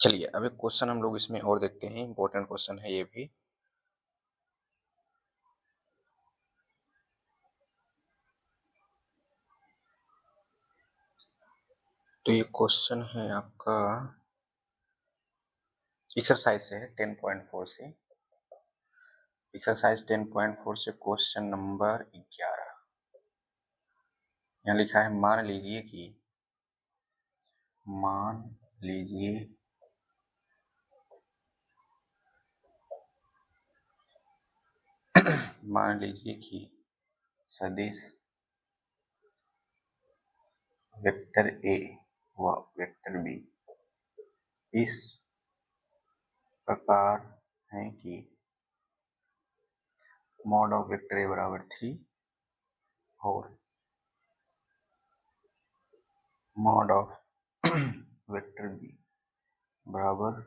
चलिए अब एक क्वेश्चन हम लोग इसमें और देखते हैं। इंपॉर्टेंट क्वेश्चन है ये भी। तो ये क्वेश्चन है आपका एक्सरसाइज से है 10.4 से। एक्सरसाइज 10.4 से क्वेश्चन नंबर 11। यहाँ लिखा है मान लीजिए कि सदिश वेक्टर ए व वेक्टर बी इस प्रकार है कि मॉड ऑफ वेक्टर ए बराबर 3 और मॉड ऑफ वेक्टर बी बराबर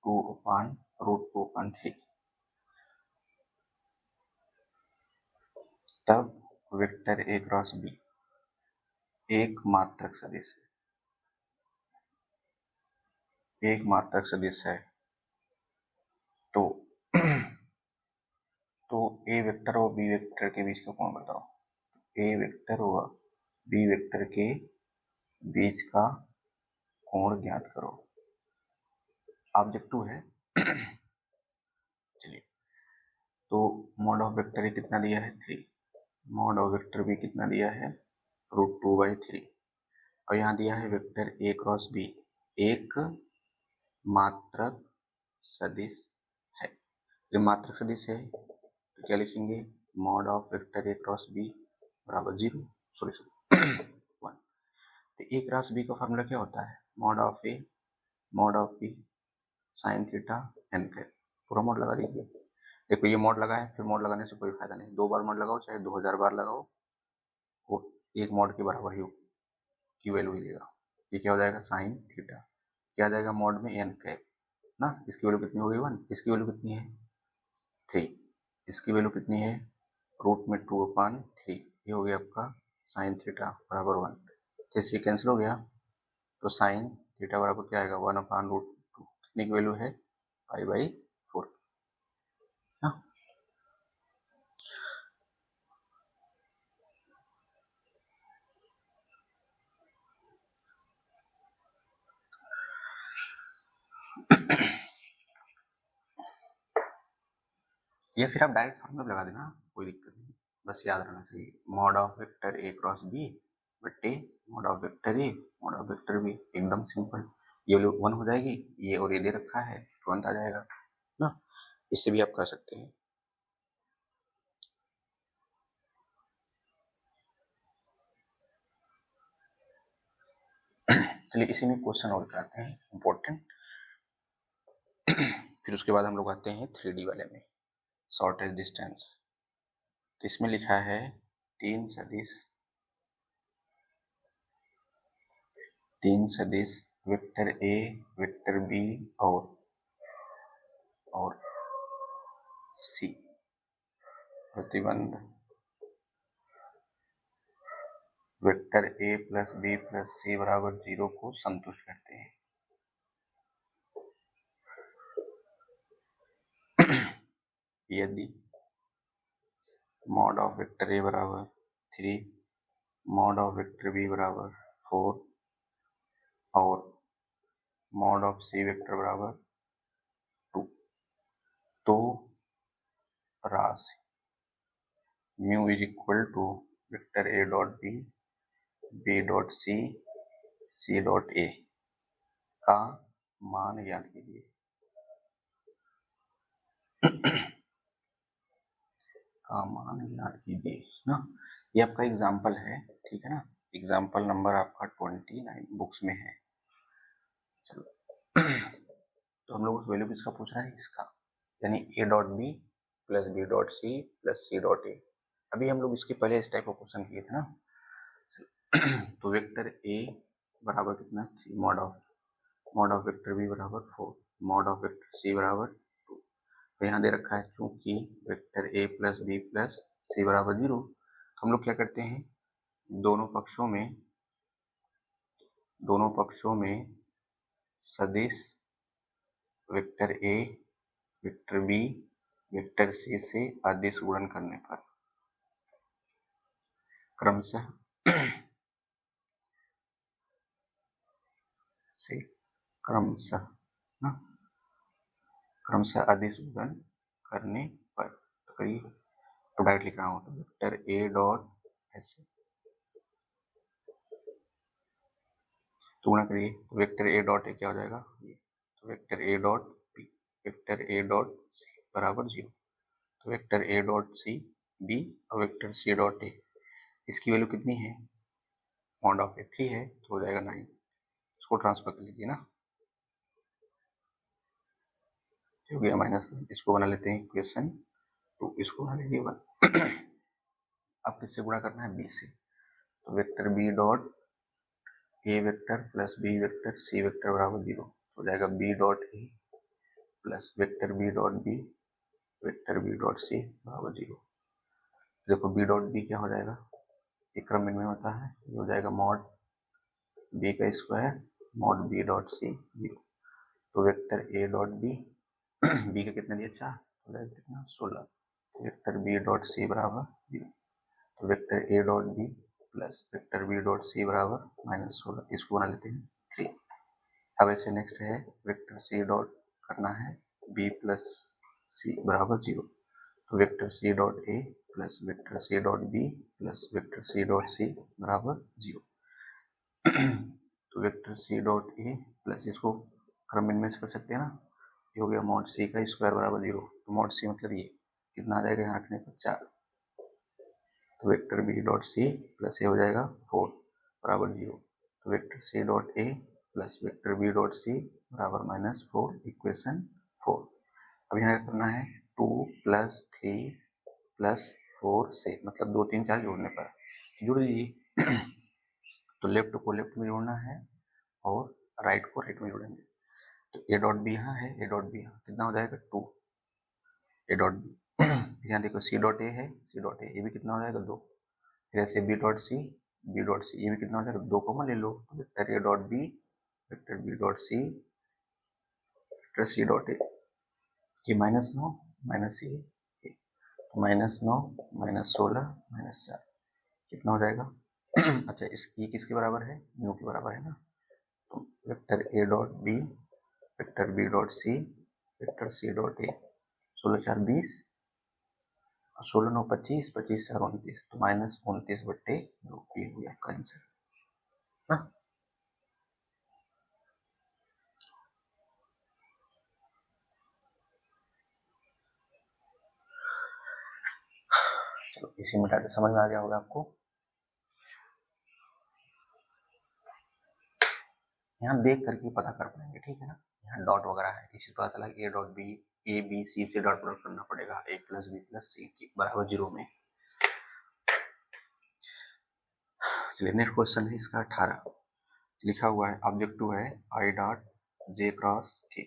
2/√2/3। तब वेक्टर ए क्रॉस बी एक मात्रक सदिश है तो ए वेक्टर और बी वेक्टर के बीच का कोण बताओ। ए वेक्टर व बी वेक्टर के बीच का कोण ज्ञात करो। ऑब्जेक्टिव है। चलिए, तो मॉड ऑफ वेक्टर ए कितना दिया है 3, मॉड ऑफ वेक्टर बी कितना दिया है √2/3 और यहाँ दिया है वेक्टर ए क्रॉस बी एक मात्रक सदिश है। ये मात्रक सदिश है तो क्या लिखेंगे, mod of vector A cross B बराबर 0 1। तो ए क्रॉस बी का फॉर्मूला क्या होता है, mod of A mod of B sine theta N cap. पूरा मॉड लगा दीजिए। देखो ये मॉड लगा है, फिर मॉड लगाने से कोई फायदा नहीं। 2 बार मॉड लगाओ चाहे 2000 बार लगाओ, वो एक मॉड के बराबर ही की वैल्यू ही देगा। ये क्या हो जाएगा साइन थीटा, क्या आ जाएगा मॉड में एन कैप ना। इसकी वैल्यू कितनी हो गई 1, इसकी वैल्यू कितनी है 3, इसकी वैल्यू कितनी है √2/3। ये हो गया आपका साइन थीटा बराबर 1। तो इससे कैंसिल हो गया तो साइन थीटा बराबर क्या आएगा 1/√2। कितनी की वैल्यू है π/4 ना। या फिर आप डायरेक्ट फॉर्मूला लगा देना, कोई दिक्कत नहीं। बस याद रहना चाहिए mod of vector A cross B बटे mod of vector A mod of vector B. एकदम सिंपल, ये वैल्यू 1 हो जाएगी, ये और ये दे रखा है तुरंत आ जाएगा ना। इससे भी आप कर सकते हैं। चलिए इसी में क्वेश्चन और कराते हैं इंपॉर्टेंट। फिर उसके बाद हम लोग आते हैं 3D वाले में, शॉर्टेज डिस्टेंस। तो इसमें लिखा है तीन सदिश वेक्टर ए वेक्टर बी और सी प्रतिबंध vector A plus B plus C बराबर 0 को संतुष्ट करते हैं। यदि मॉड ऑफ वेक्टर ए बराबर 3 मॉड ऑफ वेक्टर बी बराबर 4 और मॉड ऑफ सी वेक्टर बराबर 2 तो राशि mu is equal to vector A dot B dot C dot A का मान ज्ञात कीजिए। का मान ज्ञात कीजिए ना। ये आपका एग्जाम्पल है, ठीक है ना। एग्जाम्पल नंबर आपका 29 बुक्स में है। चलो तो हम लोग उस वैल्यू किसका पूछ रहे हैं, इसका, यानी A dot B plus B dot C plus C dot A. अभी हम लोग इसके पहले इस टाइप का क्वेश्चन किए थे ना। तो वेक्टर ए बराबर कितना 3 मॉड ऑफ वेक्टर बी बराबर 4 मॉड ऑफ वेक्टर सी बराबर 2। तो यहाँ दे रखा है चूंकि vector A plus B plus C बराबर 0, तो हम लोग क्या करते हैं दोनों पक्षों में सदिश vector A, vector B, vector C से अदिश गुणन करने पर क्रमशः से क्रमशः क्रमशः अदिश गुणन करने पर, तो करिए, तो डायरेक्ट लिख रहा हूँ, तो वेक्टर ए डॉट ऐसे तो गुणा करिए, तो वेक्टर ए डॉट ए क्या हो जाएगा ये, तो vector A dot B, vector A dot C बराबर 0, तो vector A dot C B और वेक्टर सी डॉट ए, इसकी वैल्यू कितनी है, मॉड ऑफ ए 3 है, तो हो जाएगा 9, इसको ट्रांसफर कर लीजिए ना, हो गया माइनस, इसको बना लेते हैं इक्वेशन 2, इसको बना लीजिए 1। अब किससे गुणा करना है, बी से, तो vector B dot A vector plus B vector C vector बराबर 0, हो जाएगा B dot A plus vector B dot B vector B dot C बराबर 0। देखो बी डॉट बी क्या हो जाएगा, एक क्रम इनमें होता है, ये हो जाएगा मॉड बी का square mod B dot C 0, तो vector A dot B, B का कितना दिया 4, हो जाएगा कितना 16, वेक्टर बी डॉट सी बराबर 0, तो vector A dot B plus vector B dot C बराबर -16, इसको बना लेते हैं 3। अब ऐसे नेक्स्ट है वेक्टर सी डॉट करना है बी प्लस सी बराबर 0, तो vector C dot A plus vector C dot B plus vector C dot C बराबर 0, तो vector C dot A plus इसको क्रम इनमें से कर सकते हैं ना, ये हो गया मॉड सी का स्क्वायर बराबर 0, तो मॉड सी मतलब ये कितना आ जाएगा, यहाँ रखने पर 4, तो vector B dot C plus ये हो जाएगा 4 बराबर 0, तो vector C dot A plus vector B dot C बराबर -4 इक्वेशन 4। अब यहाँ करना है 2 + 3 + 4 से, मतलब 2 3 4 जोड़ने पर जुड़ लीजिए। तो लेफ्ट को लेफ्ट में जोड़ना है और राइट को राइट में जोड़ेंगे, तो ए डॉट बी यहाँ है, ए डॉट बी यहाँ कितना हो जाएगा 2 ए डॉट बी, यहाँ देखो सी डॉट ए है, सी डॉट ए, ये भी कितना हो जाएगा 2, फिर ऐसे B dot C, B dot C, ये भी कितना हो जाएगा 2 कॉमन ले लो, तो vector A dot B, vector B dot C, vector C dot A, ये -9 माइनस ये, तो -9 -16 -4 कितना हो जाएगा। अच्छा इसकी किसके बराबर है, न्यू के बराबर है ना, तो vector A dot B, vector B dot C, vector C dot A, 16 4 20, 16 9 25, 25 4 29, तो -29/2, ये हो गया आपका आंसर ना। चलो इसी में डाटा समझ में आ गया होगा आपको। यहाँ देख करके पता कर पाएंगे, ठीक है ना, यहाँ डॉट वगैरह है, इसी पता चला A dot B, A B C से डॉट प्रोडक्ट करना पड़ेगा, A plus B plus C की बराबर 0 में। चलिए नेक्स्ट क्वेश्चन है इसका 18, लिखा हुआ है ऑब्जेक्टिव है आई डॉट जे क्रॉस के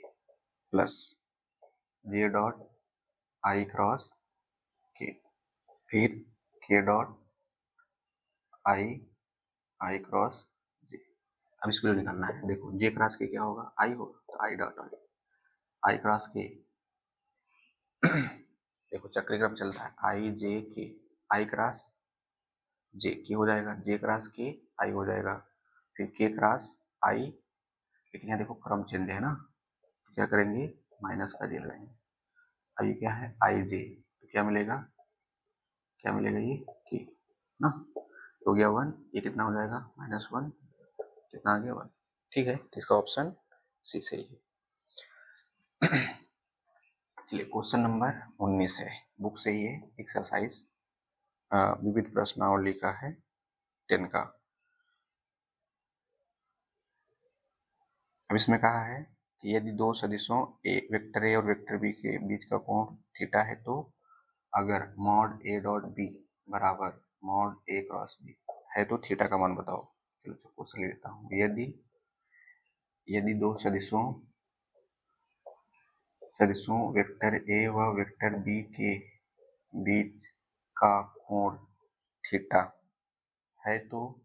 plus J dot I cross के, फिर के डॉट आई आई क्रॉस जे। अब इसको निकालना है, देखो जे क्रॉस के क्या होगा, आई होगा, तो आई डॉट आई क्रॉस के, देखो चक्रक्रम चलता है आई जे के, आई क्रॉस जे के हो जाएगा, जे क्रॉस के आई हो जाएगा, फिर के क्रॉस आई, लेकिन यहाँ देखो क्रम चेंज है ना, तो क्या करेंगे माइनस का जे लगाएंगे, अब ये क्या है आई जे, तो क्या मिलेगा, क्या मिलेगा ये के ना, हो गया 1, ये कितना हो जाएगा -1, कितना आ गया 1, ठीक है, तो इसका ऑप्शन सी सही है। चलिए क्वेश्चन नंबर 19 है, बुक से ही है, एक्सरसाइज विविध प्रश्नावली का है 10 का। अब इसमें कहा है कि यदि दो सदिशों वेक्टर ए और वेक्टर बी के बीच का कोण थीटा है, तो अगर मॉड ए डॉट बी बराबर मॉड ए क्रॉस बी है तो थीटा का मान बताओ। चलो क्वेश्चन ले लेता हूँ, यदि दो सदिशों वेक्टर ए व वेक्टर बी के बीच का कोण थीटा है तो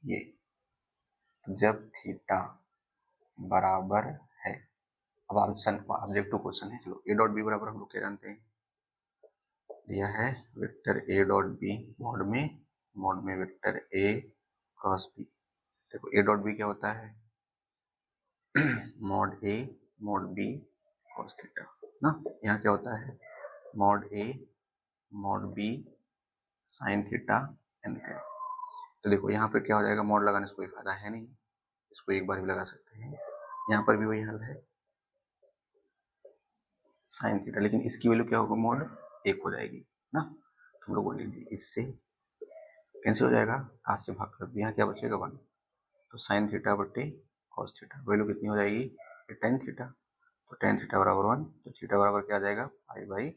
ये, जब थीटा बराबर है। अब ऑब्जेक्टिव क्वेश्चन है। चलो ए डॉट बी बराबर हम लोग क्या जानते हैं, दिया है vector A dot B mod में वेक्टर ए क्रॉस बी। देखो ए डॉट बी क्या होता है mod A mod B cos theta ना। यहाँ क्या होता है mod A mod B sine theta N cap. तो देखो यहाँ पर क्या हो जाएगा, मॉड लगाने से कोई फायदा है नहीं, इसको एक बार भी लगा सकते हैं। यहाँ पर भी वही हाल है साइन थीटा, लेकिन इसकी वैल्यू क्या होगा मॉड एक हो जाएगी ना। तुम लोग लिख दिए, इससे कैंसिल हो जाएगा, हाथ से भाग कर यहाँ क्या बचेगा 1। तो साइन थीटा बटे कॉस थीटा वैल्यू कितनी हो जाएगी टेन थीटा। तो टेन थीटा बराबर 1, तो थीटा बराबर क्या आ जाएगा पाई बाई